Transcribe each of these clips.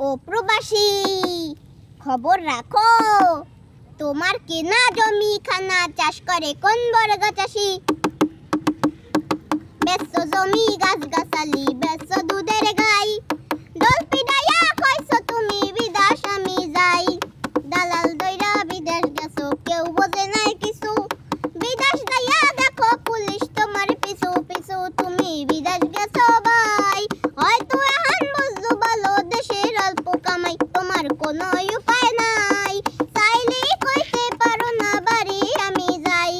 ও প্রবাসী, খবর রাখো, তোমার কেনা জমি খানা চাষ করে কোন বর্গ চাষি? বেশ জমি গাছ গাছালি, বেশ দুধের গাই, দল পিডাইয়া কইছো তুমি বিদেশ আমি যাই। দালাল দইরা বিদেশ গেছো, কেউ বোঝে নাই কিছু, বিদেশ যাইয়া দেখো পুলিশ তোমার পিছু পিছু। তুমি বিদেশ গেছো ভাই, হয়তো এখন বুঝলো ভালো দেশের অল্প কামাই, তোমার কোনো উপায় নাই, চাইলেই কইতে পারো না বাড়ি আমি যাই।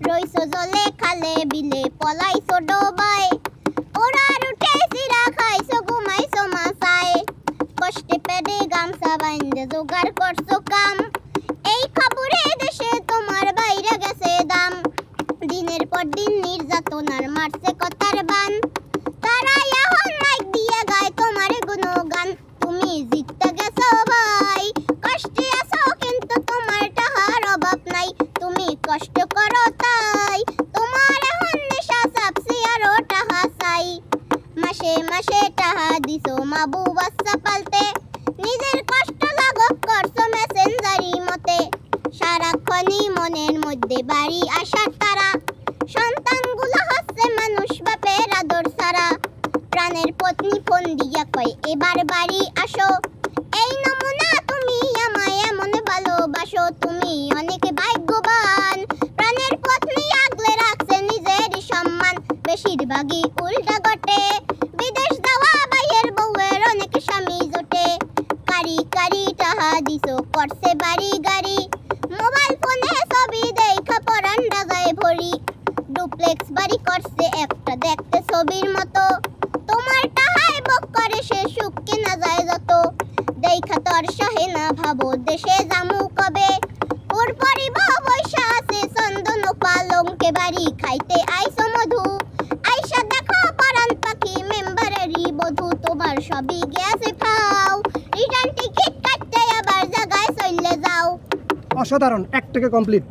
রইছো জলে খালে বিলে, পলাইছো ডোবায়, ওরার উঠে সিরা খাইছো ঘুমাইছো মাসায়, কষ্টে পেটে গামছা বাইন্দে জোগাড় করছো কাম, এই খবরে দেশে তোমার বাইরে গেছে দাম। দিনের পর দিন নির্যাতনার মারছে কথার বান, তারা এখন মাইক দিয়ে গায় তোমার গুণগান। তুমি জিততে গেছো ভাই, কষ্টে আছো কিন্তু তোমার টাকার অভাব নাই, তুমি কষ্ট করো তাই তোমার এখন নেশা চাপছে আরো টাকা চাই। মাসে মাসে টাকা দিছো মাবু বাচ্চা পালতে, নিজের কষ্ট লাঘব করছো মেসেঞ্জারি মতে, সারাক্ষণই মনের মধ্যে বাড়ি আসার তারা, সন্তানগুলো হচ্ছে মানুষ বাপের আদর ছাড়া। প্রাণের পত্নী ফোন দিয়া কয় এবার বাড়ি আসো, এই নমুনা তুমি আমায় এমন ভালোবাসো, তুমি অনেক ভাগ্যবান, প্রাণের পত্নী আগলে রাখছে নিজের সম্মান। বেশিরভাগই উল্টা ঘটে, বিদেশ যাওয়া ভাইয়ের বউয়ের অনেক স্বামী জোটে, কারি কারি টাহা দিছো করছে বাড়ি গাড়ি, মোবাইল ফোনে ছবি দেখা পরান্ডা যায় ভরি, ডুপ্লেক্স বাড়ি করছে একটা দেখতে ছবির মতো, তোমার টাহায় বক করে সে সুখ কেনা যায় যত। দেখা তোর সহে না ভাবো দেশে জামু কবে, ওর পরিবার বৈশা আছে চন্দন পালঙ্কে বাড়ি খাইতে আইসো মধু, আইসা দেখো পরান পাখি মেম্বারেরই বধূ, তোমার সবই গেছে খাও, রিটার্ন টিকিট কাটতে আবার জায়গায় চলে যাও। অসাধারণ, 1 থেকে কমপ্লিট।